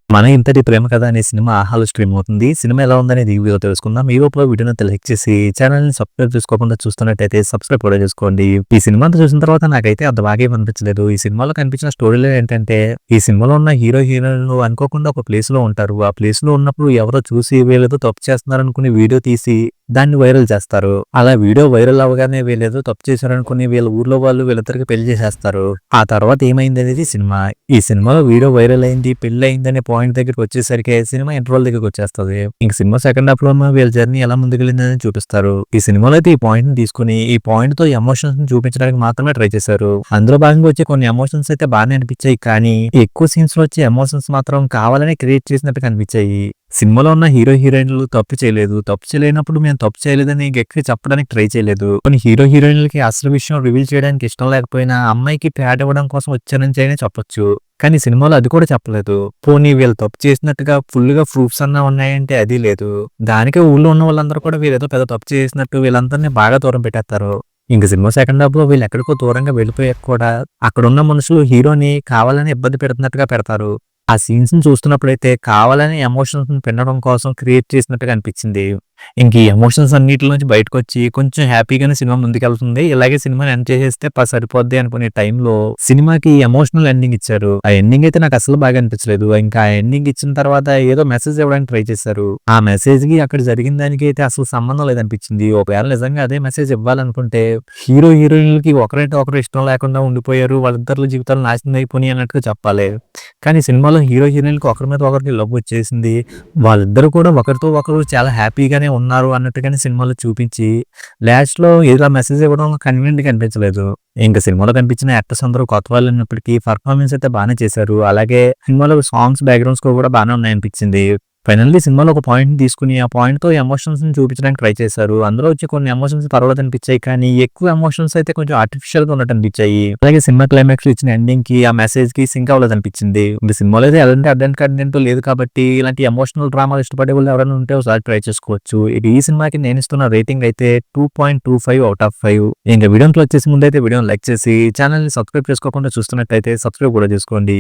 మన ఇంతటి ప్రేమ కథ అనే సినిమా ఆహాలో స్ట్రీమ్ అవుతుంది. సినిమా ఎలా ఉందనేది ఈ వీడియోలో తెలుసుకుందాం. ఈ లోపల వీడియోని లైక్ చేసి ఛానల్‌ని సబ్స్క్రైబ్ చేసుకోకుండా చూస్తున్నట్టయితే సబ్స్క్రైబ్ కూడా చేసుకోండి. ఈ సినిమా అంతా చూసిన తర్వాత నాకైతే అంత బాగా ఏమి అనిపించలేదు. ఈ సినిమాలో కనిపించిన స్టోరీలో ఏంటంటే, ఈ సినిమాలో ఉన్న హీరో, హీరోయిన్‌లు అనుకోకుండా ఒక ప్లేస్‌లో ఉంటారు. ఆ ప్లేస్‌లో ఉన్నప్పుడు ఎవరో చూసి వీళ్ళేదో తప్పు చేస్తున్నారనుకుని వీడియో తీసి దాన్ని వైరల్ చేస్తారు. అలా వీడియో వైరల్ అవ్వగానే వీళ్ళేదో తప్పు చేశారనుకుని వీళ్ళ ఊర్లో వాళ్ళు వీళ్ళిద్దరికి పెళ్లి చేసేస్తారు. ఆ తర్వాత ఏమైందనేది సినిమా. ఈ సినిమాలో వీడియో వైరల్ అయింది, పెళ్లి అయిందనే పాయింట్ దగ్గరికి వచ్చేసరికి సినిమా ఇంటర్వల్ దగ్గరికి వచ్చేస్తది. ఇంక సినిమా సెకండ్ హాఫ్ లో వీళ్ళ జర్నీ ఎలా ముందుకెళ్ళిందని చూపిస్తారు. ఈ సినిమాలో అయితే ఈ పాయింట్ ని తీసుకుని ఈ పాయింట్ తో ఎమోషన్స్ ని చూపించడానికి మాత్రమే ట్రై చేశారు. అందులో భాగంగా వచ్చే కొన్ని ఎమోషన్స్ అయితే బాగానే అనిపించాయి, కానీ ఎక్కువ సీన్స్ లో వచ్చే ఎమోషన్స్ మాత్రం కావాలని క్రియేట్ చేసినట్టు కనిపించాయి. సినిమాలో ఉన్న హీరో హీరోయిన్లు తప్పు చేయలేదు, తప్పు చేయలేనప్పుడు మేము తప్పు చేయలేదని గట్టిగా చెప్పడానికి ట్రై చేయలేదు. కొన్ని హీరో హీరోయిన్లకి అసలు విషయం రివీల్ చేయడానికి ఇష్టం లేకపోయినా అమ్మాయికి ప్యాడ్ ఇవ్వడం కోసం వచ్చానని చెప్పొచ్చు, కానీ సినిమాలో అది కూడా చెప్పలేదు. పోనీ వీళ్ళు తప్పు చేసినట్టుగా ఫుల్ గా ప్రూఫ్స్ అన్నా ఉన్నాయంటే అది లేదు. దానికే ఊళ్ళో ఉన్న వాళ్ళందరూ కూడా వీళ్ళేదో పెద్ద తప్పు చేసినట్టు వీళ్ళందరినీ బాగా దూరం పెట్టేస్తారు. ఇంక సినిమా సెకండ్ హాఫ్ లో వీళ్ళు ఎక్కడికో దూరంగా వెళ్ళిపోయాక కూడా అక్కడ ఉన్న మనుషులు హీరోని కావాలని ఇబ్బంది పెడుతున్నట్టుగా పెడతారు. ఆ సీన్స్ ని చూస్తున్నప్పుడైతే కావాలని ఎమోషన్స్ ని పెంచడం కోసం క్రియేట్ చేసినట్టుగా అనిపించింది. ఇంక ఈ ఎమోషన్స్ అన్నిటి నుంచి బయటకొచ్చి కొంచెం హ్యాపీగానే సినిమా ముందుకెళ్తుంది. ఇలాగే సినిమాని ఎండ్ చేసేస్తే సరిపోద్ది అనుకునే టైంలో సినిమాకి ఎమోషనల్ ఎండింగ్ ఇచ్చారు. ఆ ఎండింగ్ అయితే నాకు అసలు బాగా అనిపించలేదు. ఇంకా ఆ ఎండింగ్ ఇచ్చిన తర్వాత ఏదో మెసేజ్ ఇవ్వడానికి ట్రై చేశారు. ఆ మెసేజ్ కి అక్కడ జరిగిన దానికి అయితే అసలు సంబంధం లేదనిపించింది. ఒకవేళ నిజంగా అదే మెసేజ్ ఇవ్వాలనుకుంటే హీరో హీరోయిన్లకి ఒకరంటే ఒకరు ఇష్టం లేకుండా ఉండిపోయారు, వాళ్ళిద్దరు జీవితాలు నాశనం అయిపోయినాయి అన్నట్టుగా చెప్పాలి. కానీ సినిమాలో హీరో హీరోయిన్లకి ఒకరి మీద ఒకరికి లవ్ వచ్చేసింది. వాళ్ళిద్దరు కూడా ఒకరితో ఒకరు చాలా హ్యాపీగానే ఉన్నారు అన్నట్టుగానే సినిమాలో చూపించి లాస్ట్ లో ఏదో మెసేజ్ ఇవ్వడం కన్వీనియంట్ గా అనిపించలేదు. ఇంకా సినిమాలో కనిపించిన యాక్టర్స్ అందరూ కొత్త వాళ్ళు అయినప్పటికీ పర్ఫార్మెన్స్ అయితే బాగానే చేశారు. అలాగే సినిమాలో సాంగ్స్ బ్యాక్గ్రౌండ్స్ కూడా బాగానే ఉన్నాయనిపించింది. ఫైనల్లీ సినిమాలో ఒక పాయింట్ తీసుకుని ఆ పాయింట్ తో ఎమోషన్స్ ని చూపించడానికి ట్రై చేశారు. అందులో వచ్చి కొన్ని ఎమోషన్స్ పర్వాలేదు అనిపించాయి, కానీ ఎక్కువ ఎమోషన్స్ అయితే కొంచెం ఆర్టిఫిషియల్ గా ఉన్నట్టు అనిపించాయి. అలాగే సినిమా క్లైమాక్స్ ఇచ్చిన ఎండింగ్ కి ఆ మెసేజ్ కి సింక్ అవ్వలేదు అనిపించింది. இந்த సినిమాలో అయితే ఎలాంటి అడ్డంకి కంటెంట్ లేదు కాబట్టి ఇలాంటి ఎమోషనల్ డ్రామాలు ఇష్టపడే వాళ్ళు ఎవరైనా ఉంటే ఒకసారి ట్రై చేసుకోవచ్చు. ఈ సినిమాకి నేను ఇస్తున్న రేటింగ్ అయితే 2.25 అవుట్ ఆఫ్ 5. ఇంకా వీడియోలో వచ్చేసి ముందైతే వీడియోని లైక్ చేసి ఛానల్ ని సబ్స్క్రైబ్ చేసుకోకుండా చూస్తున్నట్టయితే సబ్స్క్రైబ్ కూడా చేసుకోండి.